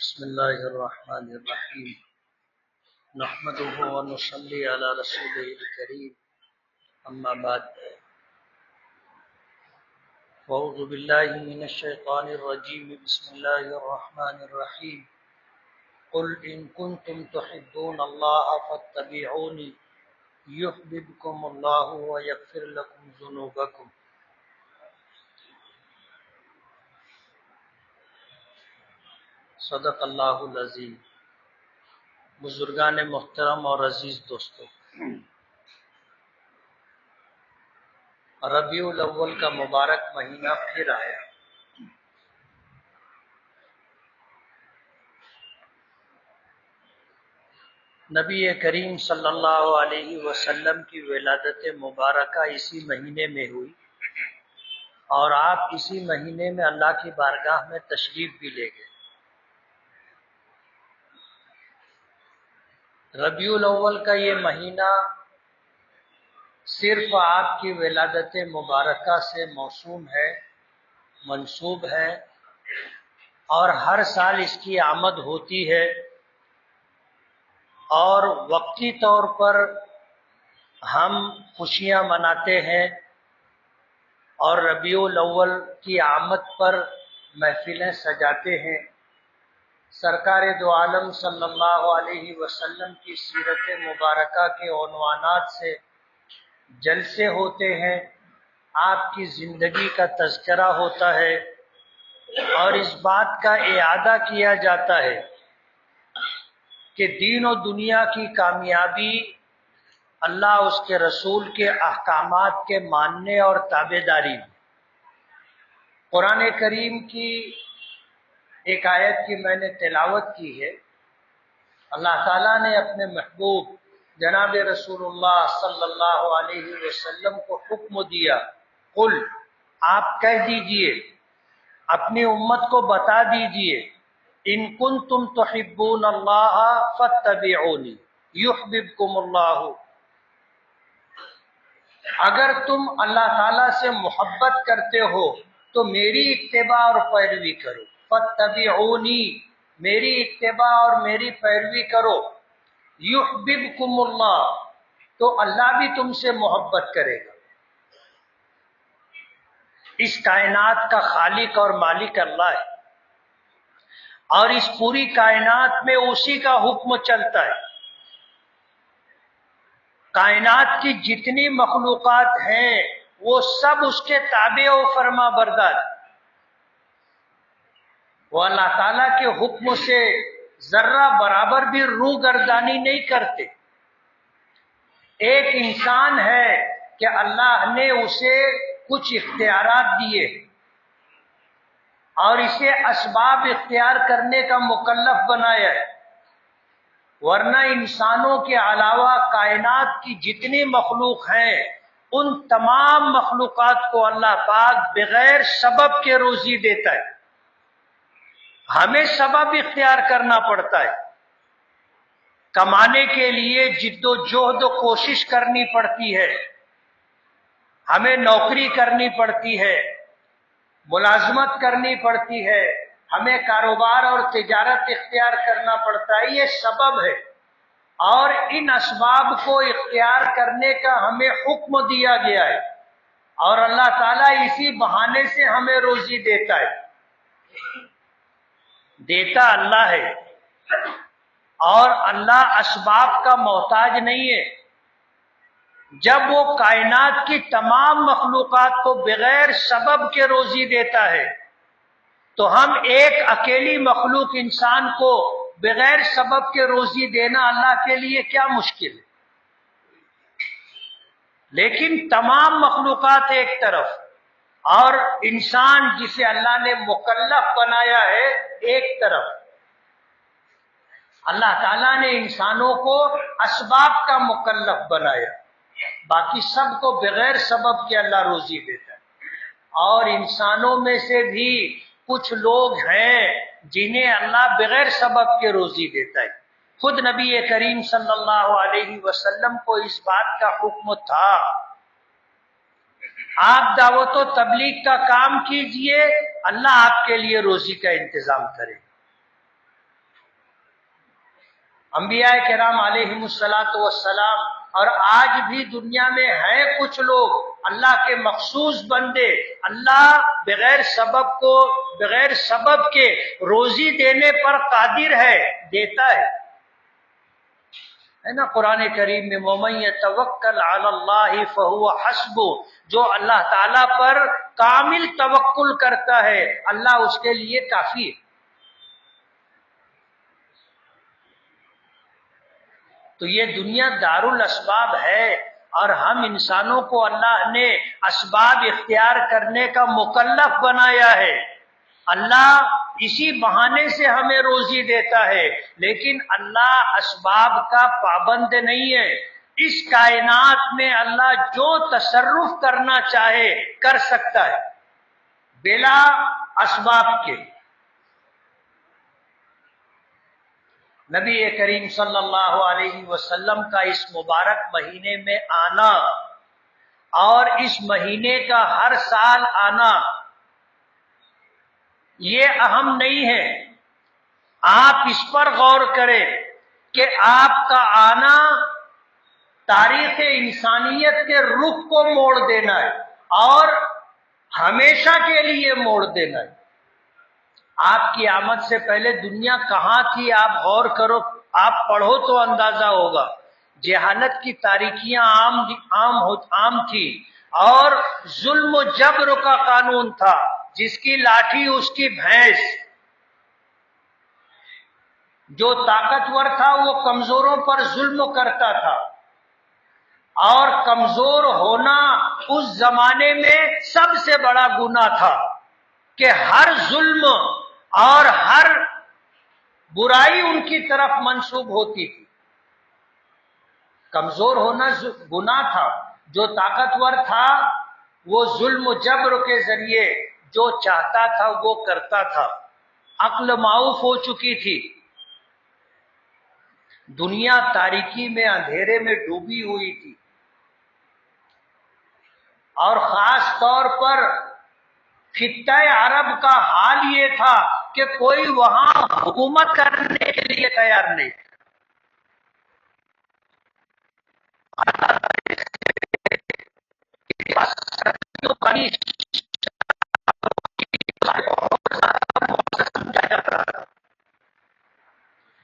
بسم الله الرحمن الرحيم نحمده ونصلي على رسوله الكريم أما بعد أعوذ بالله من الشيطان الرجيم بسم الله الرحمن الرحيم قل إن كنتم تحبون الله فاتبعوني يحببكم الله ويغفر لكم ذنوبكم صدق اللہ العظیم۔ بزرگان محترم اور عزیز دوستو، ربیع الاول کا مبارک مہینہ پھر آیا۔ نبی کریم صلی اللہ علیہ وسلم کی ولادت مبارکہ اسی مہینے میں ہوئی، اور آپ اسی مہینے میں اللہ کی بارگاہ میں تشریف بھی لے گئے۔ ربیع الاول کا یہ مہینہ صرف آپ کی ولادت مبارکہ سے موسوم ہے، منسوب ہے، اور ہر سال اس کی آمد ہوتی ہے، اور وقتی طور پر ہم خوشیاں مناتے ہیں، اور ربیع الاول کی آمد پر محفلیں سجاتے ہیں۔ سرکار دو عالم صلی اللہ علیہ وسلم کی سیرت مبارکہ کے عنوانات سے جلسے ہوتے ہیں، آپ کی زندگی کا تذکرہ ہوتا ہے، اور اس بات کا اعادہ کیا جاتا ہے کہ دین و دنیا کی کامیابی اللہ اس کے رسول کے احکامات کے ماننے اور تابعداری میں۔ قرآن کریم کی ایک آیت کی میں نے تلاوت کی ہے۔ اللہ تعالیٰ نے اپنے محبوب جناب رسول اللہ صلی اللہ علیہ وسلم کو حکم دیا، قل، آپ کہہ دیجئے، اپنی امت کو بتا دیجئے، ان کنتم تحبون اللہ فاتبعونی یحببکم اللہ، اگر تم اللہ تعالیٰ سے محبت کرتے ہو تو میری اتباع اور پیروی کرو، فاتبعونی، میری اتباع اور میری پیروی کرو، یحببکم اللہ، تو اللہ بھی تم سے محبت کرے گا۔ اس کائنات کا خالق اور مالک اللہ ہے، اور اس پوری کائنات میں اسی کا حکم چلتا ہے۔ کائنات کی جتنی مخلوقات ہیں وہ سب اس کے تابع و فرما بردار، وہ اللہ تعالیٰ کے حکم سے ذرہ برابر بھی روگردانی نہیں کرتے۔ ایک انسان ہے کہ اللہ نے اسے کچھ اختیارات دیے اور اسے اسباب اختیار کرنے کا مکلف بنایا ہے، ورنہ انسانوں کے علاوہ کائنات کی جتنی مخلوق ہیں ان تمام مخلوقات کو اللہ پاک بغیر سبب کے روزی دیتا ہے۔ ہمیں سبب اختیار کرنا پڑتا ہے، کمانے کے لیے جد و جہد و کوشش کرنی پڑتی ہے، ہمیں نوکری کرنی پڑتی ہے، ملازمت کرنی پڑتی ہے، ہمیں کاروبار اور تجارت اختیار کرنا پڑتا ہے، یہ سبب ہے، اور ان اسباب کو اختیار کرنے کا ہمیں حکم دیا گیا ہے، اور اللہ تعالیٰ اسی بہانے سے ہمیں روزی دیتا ہے۔ دیتا اللہ ہے، اور اللہ اسباب کا محتاج نہیں ہے۔ جب وہ کائنات کی تمام مخلوقات کو بغیر سبب کے روزی دیتا ہے تو ہم ایک اکیلی مخلوق انسان کو بغیر سبب کے روزی دینا اللہ کے لیے کیا مشکل ہے؟ لیکن تمام مخلوقات ایک طرف اور انسان جسے اللہ نے مکلف بنایا ہے ایک طرف۔ اللہ تعالیٰ نے انسانوں کو اسباب کا مکلف بنایا، باقی سب کو بغیر سبب کے اللہ روزی دیتا ہے۔ اور انسانوں میں سے بھی کچھ لوگ ہیں جنہیں اللہ بغیر سبب کے روزی دیتا ہے۔ خود نبی کریم صلی اللہ علیہ وسلم کو اس بات کا حکم تھا، آپ دعوت و تبلیغ کا کام کیجئے، اللہ آپ کے لیے روزی کا انتظام کرے۔ انبیاء کرام علیہم الصلاۃ والسلام اور آج بھی دنیا میں ہیں کچھ لوگ اللہ کے مخصوص بندے، اللہ بغیر سبب کے روزی دینے پر قادر ہے، دیتا ہے نا۔ قرآن کریم میں وَمَن يَتَوَکَّلْ عَلَى اللَّهِ فَهُوَ حَسْبُهُ، جو اللہ تعالیٰ پر کامل توکل کرتا ہے اللہ اس کے لیے کافی ہے۔ تو یہ دنیا دار الاسباب ہے، اور ہم انسانوں کو اللہ نے اسباب اختیار کرنے کا مکلف بنایا ہے۔ اللہ اسی بہانے سے ہمیں روزی دیتا ہے، لیکن اللہ اسباب کا پابند نہیں ہے۔ اس کائنات میں اللہ جو تصرف کرنا چاہے کر سکتا ہے بلا اسباب کے۔ نبی کریم صلی اللہ علیہ وسلم کا اس مبارک مہینے میں آنا اور اس مہینے کا ہر سال آنا یہ اہم نہیں ہے۔ آپ اس پر غور کریں کہ آپ کا آنا تاریخ انسانیت کے رخ کو موڑ دینا ہے اور ہمیشہ کے لیے موڑ دینا ہے۔ آپ کی آمد سے پہلے دنیا کہاں تھی آپ غور کرو، آپ پڑھو تو اندازہ ہوگا۔ جہالت کی تاریکیاں عام تھی، اور ظلم و جبر کا قانون تھا، جس کی لاٹھی اس کی بھینس۔ جو طاقتور تھا وہ کمزوروں پر ظلم کرتا تھا، اور کمزور ہونا اس زمانے میں سب سے بڑا گناہ تھا کہ ہر ظلم اور ہر برائی ان کی طرف منسوب ہوتی تھی۔ کمزور ہونا گناہ تھا، جو طاقتور تھا وہ ظلم و جبر کے ذریعے جو چاہتا تھا وہ کرتا تھا۔ عقل معاف ہو چکی تھی، دنیا تاریکی میں اندھیرے میں ڈوبی ہوئی تھی، اور خاص طور پر خطہ عرب کا حال یہ تھا کہ کوئی وہاں حکومت کرنے کے لیے تیار نہیں۔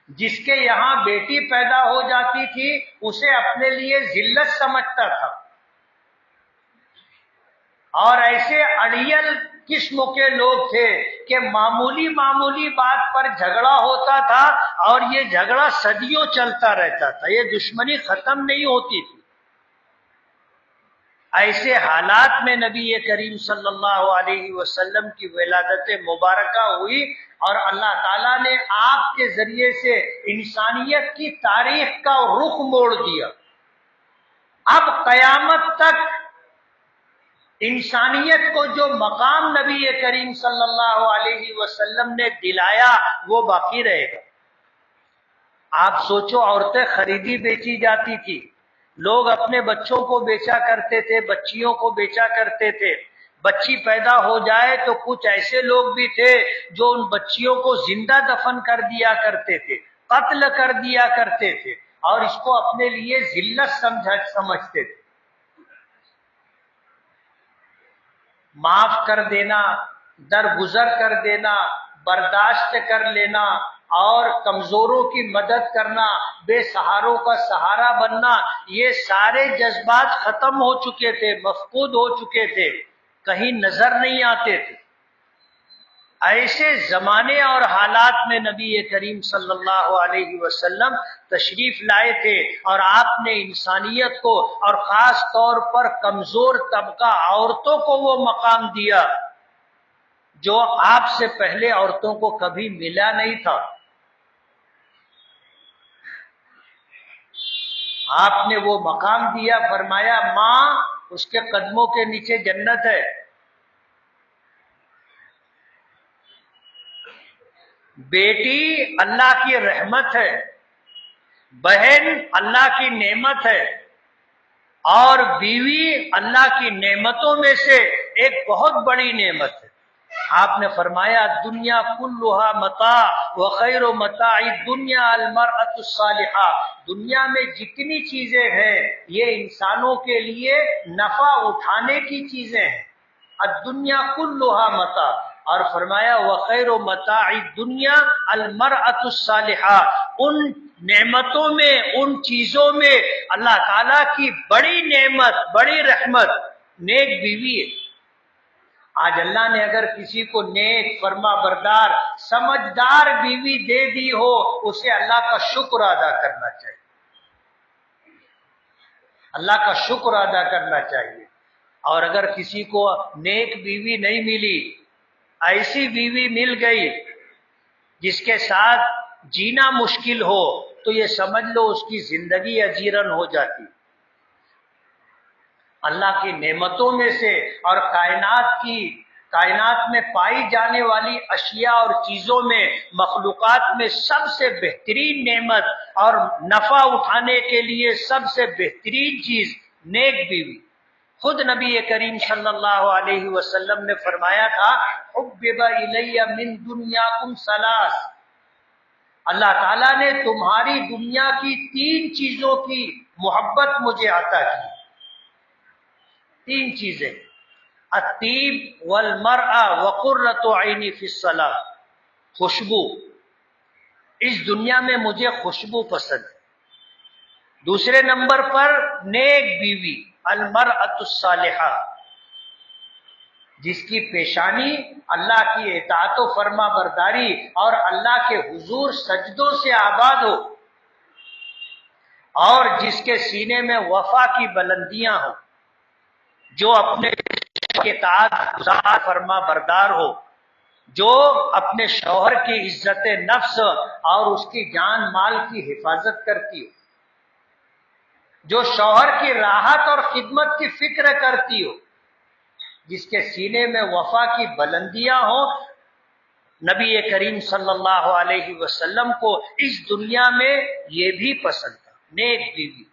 جس کے یہاں بیٹی پیدا ہو جاتی تھی اسے اپنے لیے ذلت سمجھتا تھا، اور ایسے اڑیل قسم کے لوگ تھے کہ معمولی بات پر جھگڑا ہوتا تھا اور یہ جھگڑا صدیوں چلتا رہتا تھا، یہ دشمنی ختم نہیں ہوتی تھی۔ ایسے حالات میں نبی کریم صلی اللہ علیہ وسلم کی ولادت مبارکہ ہوئی، اور اللہ تعالیٰ نے آپ کے ذریعے سے انسانیت کی تاریخ کا رخ موڑ دیا۔ اب قیامت تک انسانیت کو جو مقام نبی کریم صلی اللہ علیہ وسلم نے دلایا وہ باقی رہے گا۔ آپ سوچو، عورتیں خریدی بیچی جاتی تھی، لوگ اپنے بچوں کو بیچا کرتے تھے، بچیوں کو بیچا کرتے تھے۔ بچی پیدا ہو جائے تو کچھ ایسے لوگ بھی تھے جو ان بچیوں کو زندہ دفن کر دیا کرتے تھے، قتل کر دیا کرتے تھے، اور اس کو اپنے لیے ذلت سمجھتے تھے۔ معاف کر دینا، درگزر کر دینا، برداشت کر لینا، اور کمزوروں کی مدد کرنا، بے سہاروں کا سہارا بننا، یہ سارے جذبات ختم ہو چکے تھے، مفقود ہو چکے تھے، کہیں نظر نہیں آتے تھے۔ ایسے زمانے اور حالات میں نبی کریم صلی اللہ علیہ وسلم تشریف لائے تھے، اور آپ نے انسانیت کو اور خاص طور پر کمزور طبقہ عورتوں کو وہ مقام دیا جو آپ سے پہلے عورتوں کو کبھی ملا نہیں تھا۔ آپ نے وہ مقام دیا، فرمایا ماں اس کے قدموں کے نیچے جنت ہے، بیٹی اللہ کی رحمت ہے، بہن اللہ کی نعمت ہے، اور بیوی اللہ کی نعمتوں میں سے ایک بہت بڑی نعمت ہے۔ آپ نے فرمایا دنیا کلھا متاع وخیر متاع الدنیا المرأۃ الصالحہ، دنیا میں جتنی چیزیں ہیں یہ انسانوں کے لیے نفع اٹھانے کی چیزیں ہیں، الدنیا کلھا متاع، اور فرمایا وخیر متاع الدنیا المرأۃ الصالحہ، ان نعمتوں میں، ان چیزوں میں اللہ تعالیٰ کی بڑی نعمت، بڑی رحمت نیک بیوی ہے۔ آج اللہ نے اگر کسی کو نیک، فرما بردار، سمجھدار بیوی دے دی ہو، اسے اللہ کا شکر ادا کرنا چاہیے، اللہ کا شکر ادا کرنا چاہیے۔ اور اگر کسی کو نیک بیوی نہیں ملی، ایسی بیوی مل گئی جس کے ساتھ جینا مشکل ہو، تو یہ سمجھ لو اس کی زندگی اجیرن ہو جاتی۔ اللہ کی نعمتوں میں سے اور کائنات میں پائی جانے والی اشیاء اور چیزوں میں، مخلوقات میں سب سے بہترین نعمت اور نفع اٹھانے کے لیے سب سے بہترین چیز نیک بیوی۔ خود نبی کریم صلی اللہ علیہ وسلم نے فرمایا تھا حبب الی من دنیاکم ثلاث، اللہ تعالیٰ نے تمہاری دنیا کی 3 چیزوں کی محبت مجھے عطا کی، 3 چیزیں، الطیب والمرأة وقرۃ عینی فی الصلاۃ، خوشبو، اس دنیا میں مجھے خوشبو پسند ہے۔ دوسرے نمبر پر نیک بیوی، المرأۃ الصالحہ، جس کی پیشانی اللہ کی اطاعت و فرما برداری اور اللہ کے حضور سجدوں سے آباد ہو، اور جس کے سینے میں وفا کی بلندیاں ہوں، جو اپنے اطاعت فرما بردار ہو، جو اپنے شوہر کی عزت نفس اور اس کی جان مال کی حفاظت کرتی ہو، جو شوہر کی راحت اور خدمت کی فکر کرتی ہو، جس کے سینے میں وفا کی بلندیاں ہوں۔ نبی کریم صلی اللہ علیہ وسلم کو اس دنیا میں یہ بھی پسند تھا، نیک بیوی۔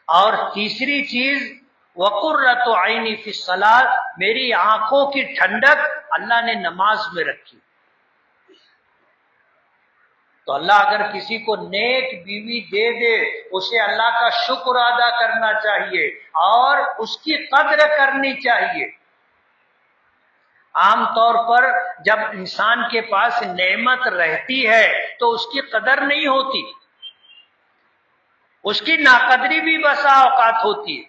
اور تیسری چیز وقرۃ عینی فی الصلاۃ، میری آنکھوں کی ٹھنڈک اللہ نے نماز میں رکھی۔ تو اللہ اگر کسی کو نیک بیوی دے دے، اسے اللہ کا شکر ادا کرنا چاہیے اور اس کی قدر کرنی چاہیے۔ عام طور پر جب انسان کے پاس نعمت رہتی ہے تو اس کی قدر نہیں ہوتی، اس کی ناقدری بھی بسا اوقات ہوتی ہے،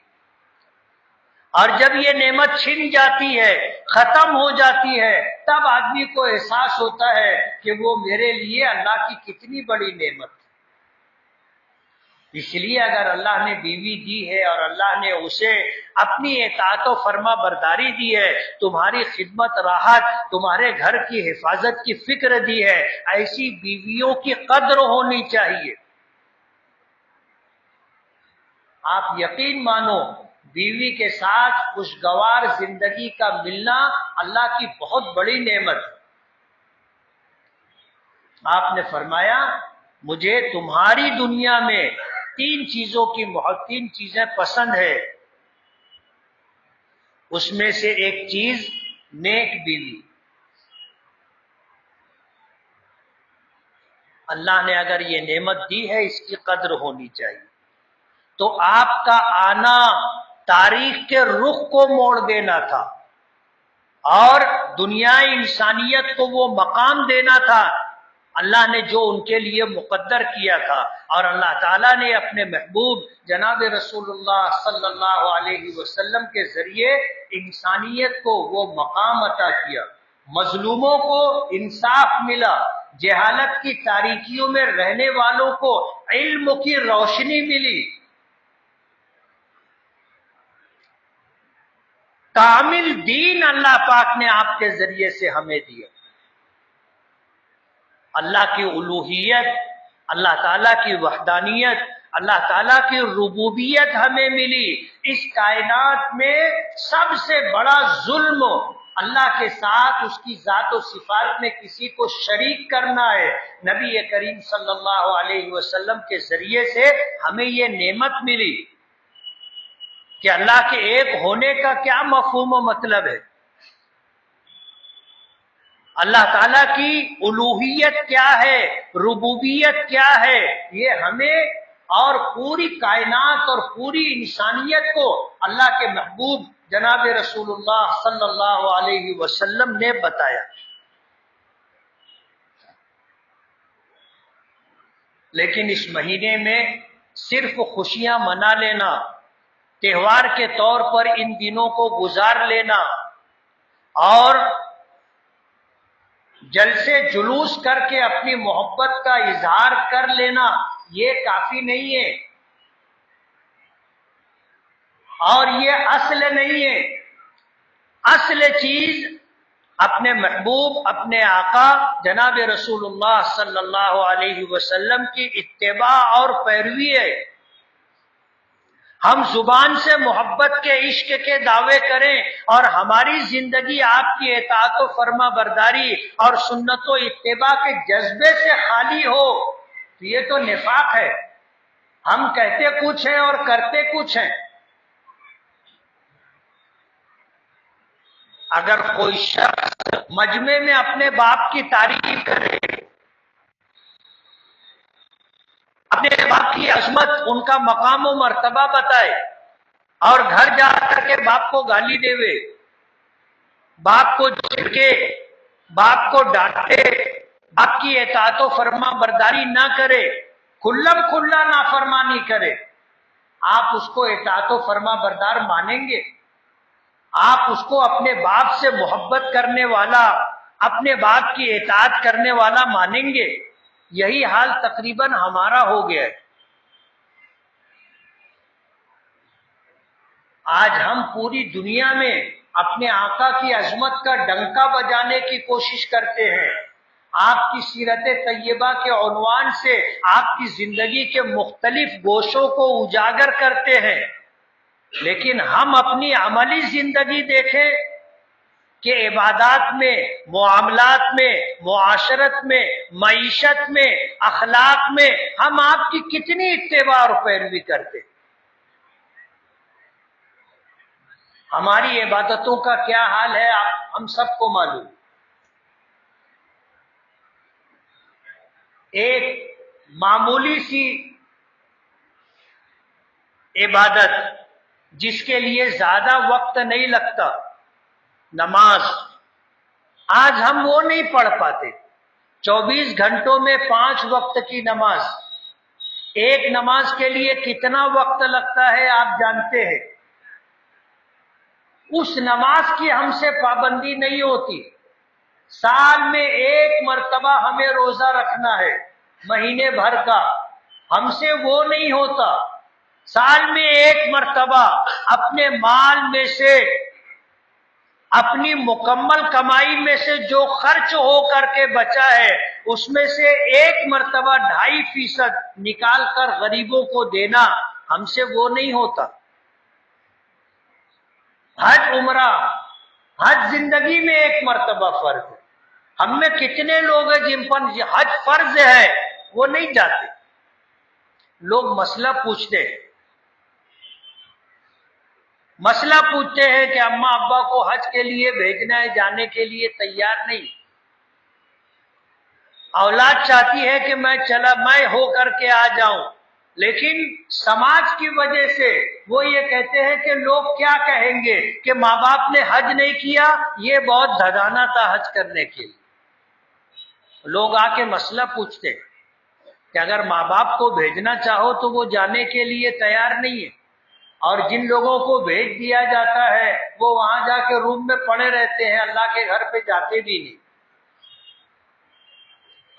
اور جب یہ نعمت چھن جاتی ہے، ختم ہو جاتی ہے، تب آدمی کو احساس ہوتا ہے کہ وہ میرے لیے اللہ کی کتنی بڑی نعمت ہے۔ اس لیے اگر اللہ نے بیوی دی ہے اور اللہ نے اسے اپنی اطاعت و فرما برداری دی ہے، تمہاری خدمت راحت، تمہارے گھر کی حفاظت کی فکر دی ہے، ایسی بیویوں کی قدر ہونی چاہیے۔ آپ یقین مانو بیوی کے ساتھ خوشگوار زندگی کا ملنا اللہ کی بہت بڑی نعمت ہے۔ آپ نے فرمایا مجھے تمہاری دنیا میں 3 چیزوں کی 3 چیزیں پسند ہے، اس میں سے ایک چیز نیک بیوی۔ اللہ نے اگر یہ نعمت دی ہے، اس کی قدر ہونی چاہیے۔ تو آپ کا آنا تاریخ کے رخ کو موڑ دینا تھا اور دنیا انسانیت کو وہ مقام دینا تھا اللہ نے جو ان کے لیے مقدر کیا تھا، اور اللہ تعالیٰ نے اپنے محبوب جناب رسول اللہ صلی اللہ علیہ وسلم کے ذریعے انسانیت کو وہ مقام عطا کیا، مظلوموں کو انصاف ملا، جہالت کی تاریکیوں میں رہنے والوں کو علم کی روشنی ملی، کامل دین اللہ پاک نے آپ کے ذریعے سے ہمیں دیا۔ اللہ کی الوہیت، اللہ تعالیٰ کی وحدانیت، اللہ تعالیٰ کی ربوبیت ہمیں ملی۔ اس کائنات میں سب سے بڑا ظلم اللہ کے ساتھ اس کی ذات و صفات میں کسی کو شریک کرنا ہے۔ نبی کریم صلی اللہ علیہ وسلم کے ذریعے سے ہمیں یہ نعمت ملی کہ اللہ کے ایک ہونے کا کیا مفہوم و مطلب ہے۔ اللہ تعالیٰ کی الوہیت کیا ہے، ربوبیت کیا ہے، یہ ہمیں اور پوری کائنات اور پوری انسانیت کو اللہ کے محبوب جناب رسول اللہ صلی اللہ علیہ وسلم نے بتایا۔ لیکن اس مہینے میں صرف خوشیاں منا لینا، تہوار کے طور پر ان دنوں کو گزار لینا اور جلسے جلوس کر کے اپنی محبت کا اظہار کر لینا، یہ کافی نہیں ہے اور یہ اصل نہیں ہے۔ اصل چیز اپنے محبوب، اپنے آقا جناب رسول اللہ صلی اللہ علیہ وسلم کی اتباع اور پیروی ہے۔ ہم زبان سے محبت کے عشق کے دعوے کریں اور ہماری زندگی آپ کی اطاعت و فرما برداری اور سنت و اتباع کے جذبے سے خالی ہو تو یہ تو نفاق ہے۔ ہم کہتے کچھ ہیں اور کرتے کچھ ہیں۔ اگر کوئی شخص مجمع میں اپنے باپ کی تعریف کرے، اپنے باپ کی عظمت، ان کا مقام و مرتبہ بتائے اور گھر جا کر کے باپ کو گالی دے، باپ کو جھڑکے، باپ کو ڈانٹے، باپ کی اطاعت و فرما برداری نہ کرے، کھلم کھلا نافرمانی کرے، آپ اس کو اطاعت و فرما بردار مانیں گے؟ آپ اس کو اپنے باپ سے محبت کرنے والا، اپنے باپ کی اطاعت کرنے والا مانیں گے؟ یہی حال تقریباً ہمارا ہو گیا ہے۔ آج ہم پوری دنیا میں اپنے آقا کی عظمت کا ڈنکا بجانے کی کوشش کرتے ہیں، آپ کی سیرت طیبہ کے عنوان سے آپ کی زندگی کے مختلف گوشوں کو اجاگر کرتے ہیں، لیکن ہم اپنی عملی زندگی دیکھیں کہ عبادات میں، معاملات میں، معاشرت میں، معیشت میں، اخلاق میں ہم آپ کی کتنی اتباع اور پیروی کرتے؟ ہماری عبادتوں کا کیا حال ہے ہم سب کو معلوم۔ ایک معمولی سی عبادت جس کے لیے زیادہ وقت نہیں لگتا، نماز، آج ہم وہ نہیں پڑھ پاتے۔ 24 گھنٹوں میں 5 وقت کی نماز، ایک نماز کے لیے کتنا وقت لگتا ہے آپ جانتے ہیں؟ اس نماز کی ہم سے پابندی نہیں ہوتی۔ سال میں ایک مرتبہ ہمیں روزہ رکھنا ہے مہینے بھر کا، ہم سے وہ نہیں ہوتا۔ سال میں ایک مرتبہ اپنے مال میں سے، اپنی مکمل کمائی میں سے جو خرچ ہو کر کے بچا ہے اس میں سے ایک مرتبہ 2.5% نکال کر غریبوں کو دینا ہم سے وہ نہیں ہوتا۔ حج، عمرہ، حج زندگی میں ایک مرتبہ فرض ہے۔ ہم میں کتنے لوگ ہیں جن پر حج فرض ہے وہ نہیں جاتے؟ لوگ مسئلہ پوچھتے ہیں، کہ اماں ابا کو حج کے لیے بھیجنا ہے، جانے کے لیے تیار نہیں۔ اولاد چاہتی ہے کہ میں ہو کر کے آ جاؤں، لیکن سماج کی وجہ سے وہ یہ کہتے ہیں کہ لوگ کیا کہیں گے کہ ماں باپ نے حج نہیں کیا، یہ بہت دھڑانا تھا حج کرنے کے لیے۔ لوگ آ کے مسئلہ پوچھتے کہ اگر ماں باپ کو بھیجنا چاہو تو وہ جانے کے لیے تیار نہیں ہے، اور جن لوگوں کو بھیج دیا جاتا ہے وہ وہاں جا کے روم میں پڑے رہتے ہیں، اللہ کے گھر پہ جاتے بھی نہیں۔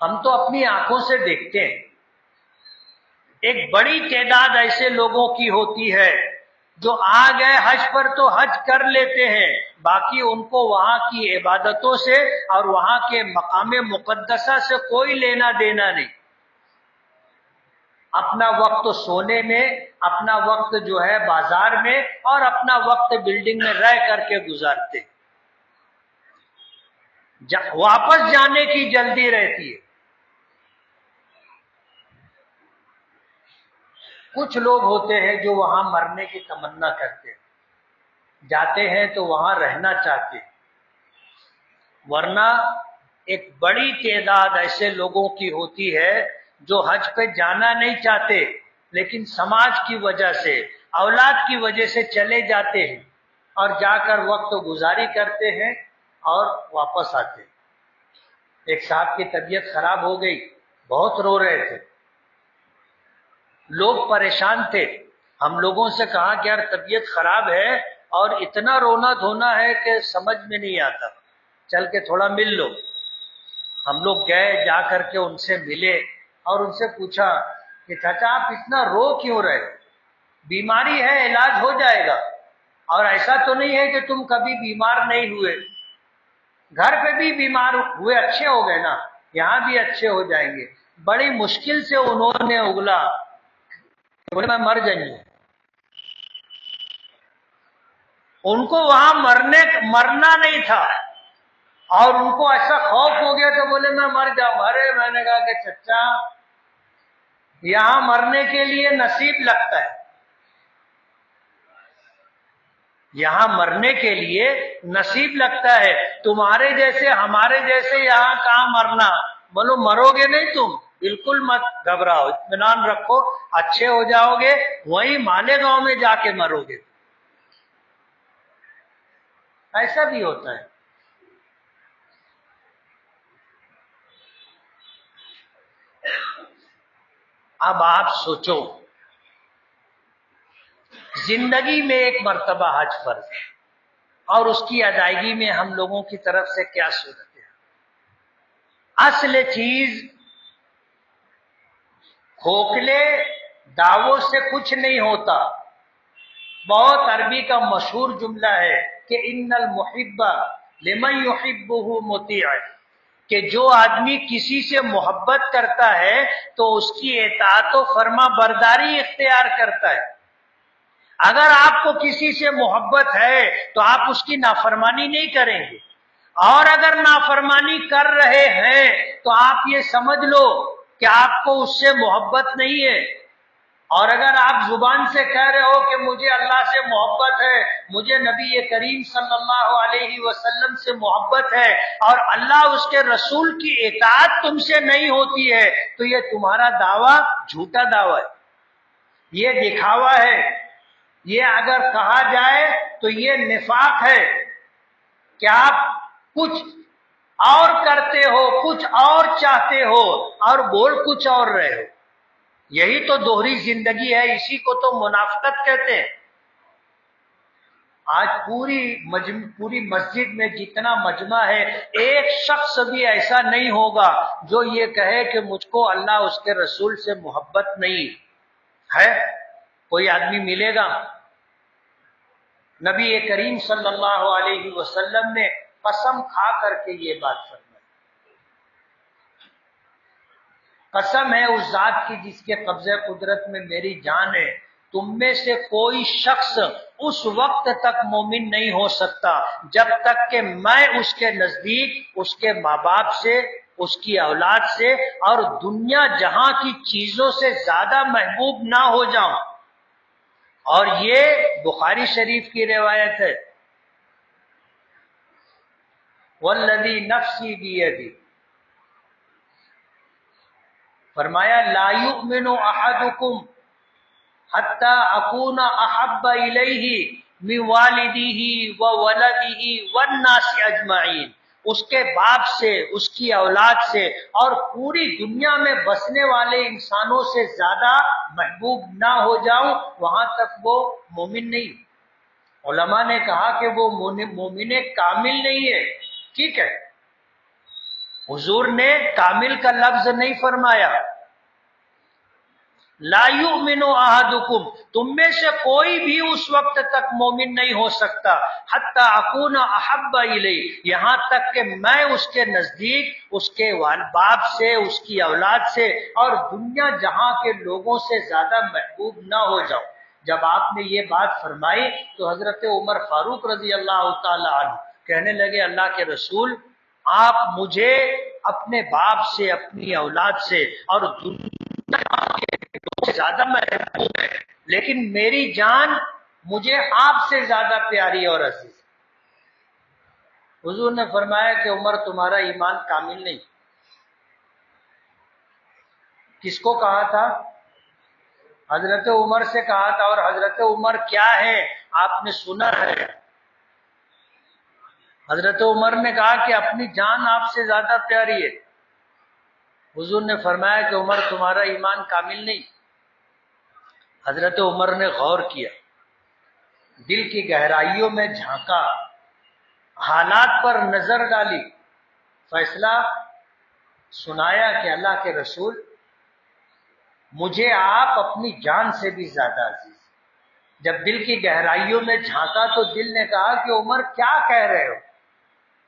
ہم تو اپنی آنکھوں سے دیکھتے ہیں، ایک بڑی تعداد ایسے لوگوں کی ہوتی ہے جو آ گئے حج پر تو حج کر لیتے ہیں، باقی ان کو وہاں کی عبادتوں سے اور وہاں کے مقام مقدسہ سے کوئی لینا دینا نہیں۔ اپنا وقت سونے میں، اپنا وقت جو ہے بازار میں، اور اپنا وقت بلڈنگ میں رہ کر کے گزارتے، واپس جانے کی جلدی رہتی ہے۔ کچھ لوگ ہوتے ہیں جو وہاں مرنے کی تمنا کرتے ہیں، جاتے ہیں تو وہاں رہنا چاہتے ہیں، ورنہ ایک بڑی تعداد ایسے لوگوں کی ہوتی ہے جو حج پہ جانا نہیں چاہتے، لیکن سماج کی وجہ سے، اولاد کی وجہ سے چلے جاتے ہیں اور جا کر وقت گزاری کرتے ہیں اور واپس آتے ہیں۔ ایک صاحب کی طبیعت خراب ہو گئی، بہت رو رہے تھے، لوگ پریشان تھے، ہم لوگوں سے کہا کہ یار طبیعت خراب ہے اور اتنا رونا دھونا ہے کہ سمجھ میں نہیں آتا، چل کے تھوڑا مل لو۔ ہم لوگ گئے، جا کر کے ان سے ملے اور ان سے پوچھا کہ چچا آپ اتنا رو کیوں رہے؟ بیماری ہے، علاج ہو جائے گا، اور ایسا تو نہیں ہے کہ تم کبھی بیمار نہیں ہوئے، گھر پہ بھی بیمار ہوئے اچھے ہو گئے نا، یہاں بھی اچھے ہو جائیں گے۔ بڑی مشکل سے انہوں نے اگلا، بولے میں مر جائیں گے۔ ان کو وہاں مرنا نہیں تھا، اور ان کو ایسا خوف ہو گیا تو بولے میں مر جاؤں۔ ارے میں نے کہا کہ چچا یہاں مرنے کے لیے نصیب لگتا ہے، یہاں مرنے کے لیے نصیب لگتا ہے، تمہارے جیسے ہمارے جیسے یہاں کہاں مرنا؟ بولو مرو گے نہیں تم، بالکل مت گھبراؤ، اطمینان رکھو، اچھے ہو جاؤ گے، وہیں مالیگاؤں میں جا کے مرو گے۔ ایسا بھی ہوتا ہے۔ اب آپ سوچو، زندگی میں ایک مرتبہ حج فرض ہے، اور اس کی ادائیگی میں ہم لوگوں کی طرف سے کیا صورت ہے؟ اصل چیز کھوکھلے دعووں سے کچھ نہیں ہوتا۔ بہت عربی کا مشہور جملہ ہے کہ ان المحب لمن يحبه مطیع، کہ جو آدمی کسی سے محبت کرتا ہے تو اس کی اطاعت و فرما برداری اختیار کرتا ہے۔ اگر آپ کو کسی سے محبت ہے تو آپ اس کی نافرمانی نہیں کریں گے، اور اگر نافرمانی کر رہے ہیں تو آپ یہ سمجھ لو کہ آپ کو اس سے محبت نہیں ہے۔ اور اگر آپ زبان سے کہہ رہے ہو کہ مجھے اللہ سے محبت ہے، مجھے نبی کریم صلی اللہ علیہ وسلم سے محبت ہے، اور اللہ اس کے رسول کی اطاعت تم سے نہیں ہوتی ہے، تو یہ تمہارا دعویٰ جھوٹا دعویٰ ہے، یہ دکھاوا ہے، یہ اگر کہا جائے تو یہ نفاق ہے کہ آپ کچھ اور کرتے ہو، کچھ اور چاہتے ہو اور بول کچھ اور رہے ہو۔ یہی تو دوہری زندگی ہے، اسی کو تو منافقت کہتے ہیں۔ آج پوری مسجد میں جتنا مجمع ہے، ایک شخص بھی ایسا نہیں ہوگا جو یہ کہے کہ مجھ کو اللہ اس کے رسول سے محبت نہیں ہے۔ کوئی آدمی ملے گا؟ نبی کریم صلی اللہ علیہ وسلم نے قسم کھا کر کے یہ بات فرمائی، قسم ہے اس ذات کی جس کے قبضہ قدرت میں میری جان ہے، تم میں سے کوئی شخص اس وقت تک مومن نہیں ہو سکتا جب تک کہ میں اس کے نزدیک اس کے ماں باپ سے، اس کی اولاد سے اور دنیا جہاں کی چیزوں سے زیادہ محبوب نہ ہو جاؤں۔ اور یہ بخاری شریف کی روایت ہے، والذی نفسی بیدی، فرمایا لا یؤمن احدکم حتی اکون احب الیہ من والدیہ وولدہ والناس اجمعین، اس کے باپ سے، اس کی اولاد سے اور پوری دنیا میں بسنے والے انسانوں سے زیادہ محبوب نہ ہو جاؤں، وہاں تک وہ مومن نہیں۔ علماء نے کہا کہ وہ مومن کامل نہیں ہے، ٹھیک ہے، حضور نے کامل کا لفظ نہیں فرمایا۔ لا یؤمن احدکم، تم میں سے کوئی بھی اس وقت تک مومن نہیں ہو سکتا حتی اکون احب الیہ، یہاں تک کہ میں اس کے نزدیک اس کے باپ سے، اس کی اولاد سے اور دنیا جہاں کے لوگوں سے زیادہ محبوب نہ ہو جاؤں۔ جب آپ نے یہ بات فرمائی تو حضرت عمر فاروق رضی اللہ تعالی عنہ کہنے لگے اللہ کے رسول، آپ مجھے اپنے باپ سے، اپنی اولاد سے اور دنیا کے لوگوں سے زیادہ محبوب ہے، لیکن میری جان مجھے آپ سے زیادہ پیاری اور عزیز۔ حضور نے فرمایا کہ عمر تمہارا ایمان کامل نہیں۔ کس کو کہا تھا؟ حضرت عمر سے کہا تھا۔ اور حضرت عمر کیا ہے آپ نے سنا ہے؟ حضرت عمر نے کہا کہ اپنی جان آپ سے زیادہ پیاری ہے۔ حضور نے فرمایا کہ عمر تمہارا ایمان کامل نہیں۔ حضرت عمر نے غور کیا، دل کی گہرائیوں میں جھانکا، حالات پر نظر ڈالی، فیصلہ سنایا کہ اللہ کے رسول، مجھے آپ اپنی جان سے بھی زیادہ عزیز۔ جب دل کی گہرائیوں میں جھانکا تو دل نے کہا کہ عمر کیا کہہ رہے ہو؟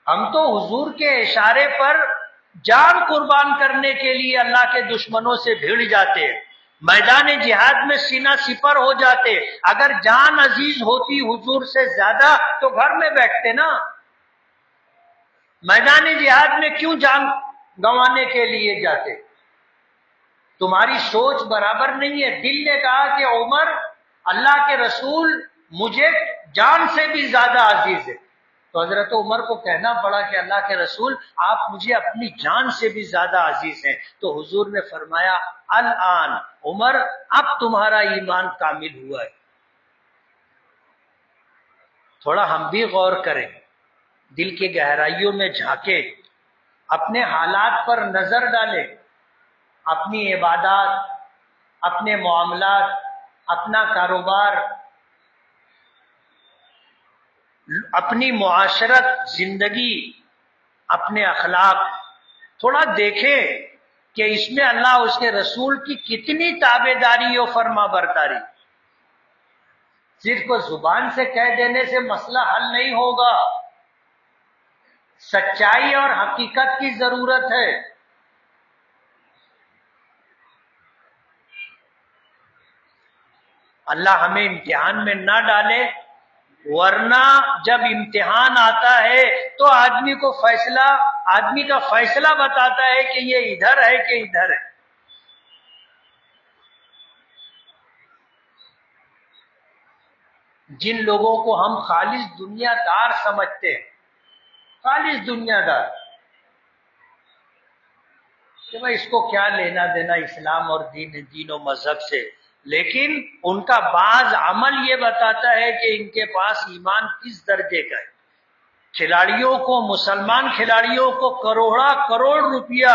ہم تو حضور کے اشارے پر جان قربان کرنے کے لیے اللہ کے دشمنوں سے بھیڑ جاتے ہیں، میدان جہاد میں سینہ سپر ہو جاتے۔ اگر جان عزیز ہوتی حضور سے زیادہ تو گھر میں بیٹھتے نا، میدان جہاد میں کیوں جان گنوانے کے لیے جاتے؟ تمہاری سوچ برابر نہیں ہے۔ دل نے کہا کہ عمر، اللہ کے رسول مجھے جان سے بھی زیادہ عزیز ہے۔ تو حضرت عمر کو کہنا پڑا کہ اللہ کے رسول آپ مجھے اپنی جان سے بھی زیادہ عزیز ہیں۔ تو حضور نے فرمایا الآن عمر، اب تمہارا ایمان کامل ہوا ہے۔ تھوڑا ہم بھی غور کریں، دل کی گہرائیوں میں جھانکے، اپنے حالات پر نظر ڈالیں، اپنی عبادات، اپنے معاملات، اپنا کاروبار، اپنی معاشرت، زندگی، اپنے اخلاق، تھوڑا دیکھیں کہ اس میں اللہ اس کے رسول کی کتنی تابع داری و فرما برداری۔ صرف زبان سے کہہ دینے سے مسئلہ حل نہیں ہوگا، سچائی اور حقیقت کی ضرورت ہے۔ اللہ ہمیں امتحان میں نہ ڈالے، ورنہ جب امتحان آتا ہے تو آدمی کا فیصلہ بتاتا ہے کہ یہ ادھر ہے کہ ادھر ہے۔ جن لوگوں کو ہم خالص دنیا دار سمجھتے ہیں، خالص دنیا دار، کہ بھائی اس کو کیا لینا دینا اسلام اور دین و مذہب سے، لیکن ان کا بعض عمل یہ بتاتا ہے کہ ان کے پاس ایمان کس درجے کا ہے۔ کھلاڑیوں کو، مسلمان کھلاڑیوں کو کروڑ روپیہ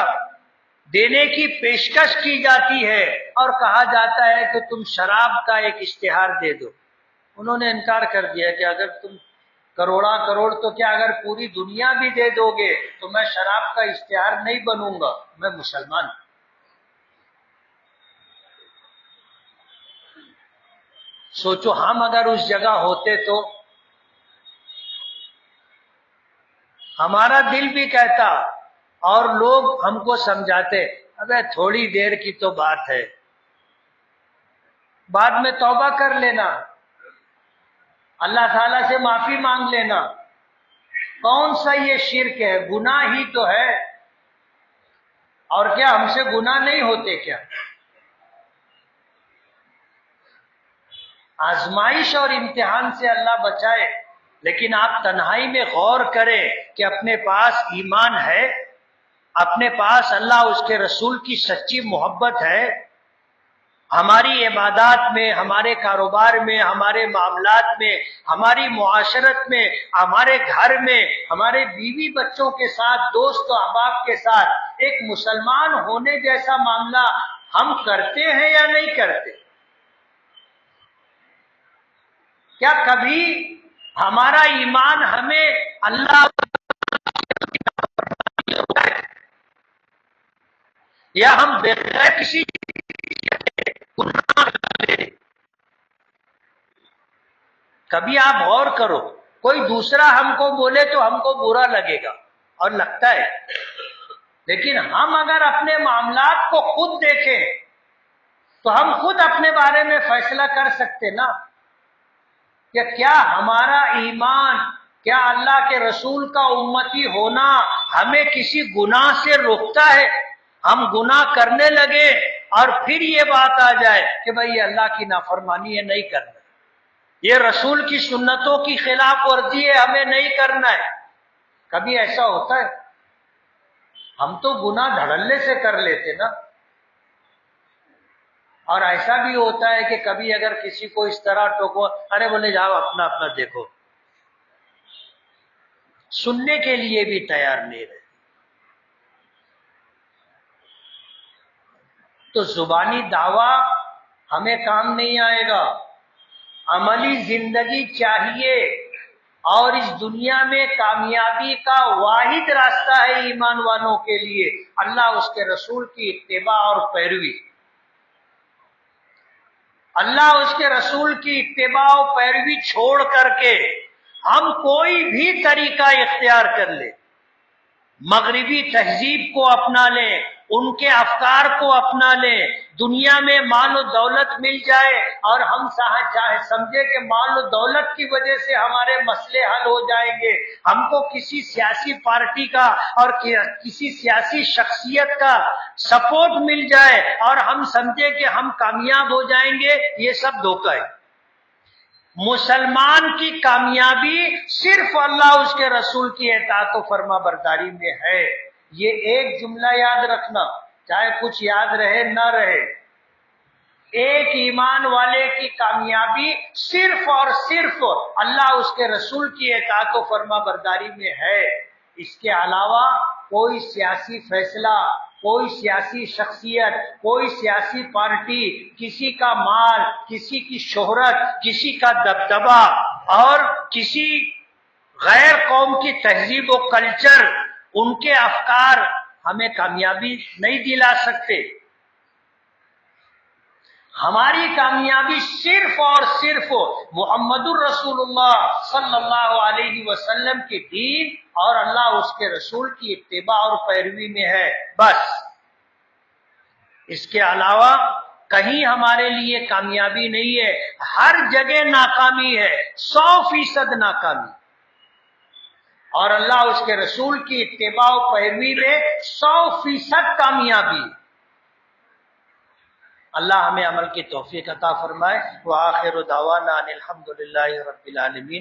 دینے کی پیشکش کی جاتی ہے اور کہا جاتا ہے کہ تم شراب کا ایک اشتہار دے دو۔ انہوں نے انکار کر دیا کہ اگر تم کروڑ تو کیا اگر پوری دنیا بھی دے دو گے تو میں شراب کا اشتہار نہیں بنوں گا، میں مسلمان ہوں۔ سوچو ہم اگر اس جگہ ہوتے تو ہمارا دل بھی کہتا اور لوگ ہم کو سمجھاتے، ابے تھوڑی دیر کی تو بات ہے، بعد میں توبہ کر لینا، اللہ تعالیٰ سے معافی مانگ لینا، کون سا یہ شرک ہے، گناہ ہی تو ہے، اور کیا ہم سے گناہ نہیں ہوتے کیا؟ آزمائش اور امتحان سے اللہ بچائے، لیکن آپ تنہائی میں غور کریں کہ اپنے پاس ایمان ہے، اپنے پاس اللہ اس کے رسول کی سچی محبت ہے، ہماری عبادات میں، ہمارے کاروبار میں، ہمارے معاملات میں، ہماری معاشرت میں، ہمارے گھر میں، ہمارے بیوی بچوں کے ساتھ، دوست و احباب کے ساتھ ایک مسلمان ہونے جیسا معاملہ ہم کرتے ہیں یا نہیں کرتے؟ کیا کبھی ہمارا ایمان ہمیں اللہ یا ہم بغیر کسی کبھی آپ غور کرو، کوئی دوسرا ہم کو بولے تو ہم کو برا لگے گا اور لگتا ہے، لیکن ہم اگر اپنے معاملات کو خود دیکھیں تو ہم خود اپنے بارے میں فیصلہ کر سکتے نا کہ کیا ہمارا ایمان، کیا اللہ کے رسول کا امتی ہونا ہمیں کسی گناہ سے روکتا ہے؟ ہم گناہ کرنے لگے اور پھر یہ بات آ جائے کہ بھئی یہ اللہ کی نافرمانی ہے، نہیں کرنا، یہ رسول کی سنتوں کی خلاف ورزی ہے، ہمیں نہیں کرنا ہے، کبھی ایسا ہوتا ہے؟ ہم تو گناہ دھڑلے سے کر لیتے نا. اور ایسا بھی ہوتا ہے کہ کبھی اگر کسی کو اس طرح ٹوکو، ارے بولے جاؤ اپنا اپنا دیکھو، سننے کے لیے بھی تیار نہیں رہے. تو زبانی دعویٰ ہمیں کام نہیں آئے گا، عملی زندگی چاہیے. اور اس دنیا میں کامیابی کا واحد راستہ ہے ایمان والوں کے لیے اللہ اس کے رسول کی اتباع اور پیروی. اللہ اس کے رسول کی اتباع و پیروی چھوڑ کر کے ہم کوئی بھی طریقہ اختیار کر لیں، مغربی تہذیب کو اپنا لیں، ان کے افکار کو اپنا لیں، دنیا میں مال و دولت مل جائے اور ہم چاہے سمجھے کہ مال و دولت کی وجہ سے ہمارے مسئلے حل ہو جائیں گے، ہم کو کسی سیاسی پارٹی کا اور کسی سیاسی شخصیت کا سپورٹ مل جائے اور ہم سمجھے کہ ہم کامیاب ہو جائیں گے، یہ سب دھوکہ ہے. مسلمان کی کامیابی صرف اللہ اس کے رسول کی اطاعت و فرما برداری میں ہے. یہ ایک جملہ یاد رکھنا، چاہے کچھ یاد رہے نہ رہے. ایک ایمان والے کی کامیابی صرف اور صرف اللہ اس کے رسول کی اطاعت و فرما برداری میں ہے. اس کے علاوہ کوئی سیاسی فیصلہ، کوئی سیاسی شخصیت، کوئی سیاسی پارٹی، کسی کا مال، کسی کی شہرت، کسی کا دبدبہ اور کسی غیر قوم کی تہذیب و کلچر، ان کے افکار ہمیں کامیابی نہیں دلا سکتے. ہماری کامیابی صرف اور صرف محمد الرسول اللہ صلی اللہ علیہ وسلم کے دین اور اللہ اس کے رسول کی اتباع اور پیروی میں ہے بس. اس کے علاوہ کہیں ہمارے لیے کامیابی نہیں ہے. ہر جگہ ناکامی ہے، 100% ناکامی. اور اللہ اس کے رسول کی اتباع و پیروی میں 100% کامیابی. اللہ ہمیں عمل کی توفیق عطا فرمائے. وآخر دعوانا ان الحمد للہ رب العالمین.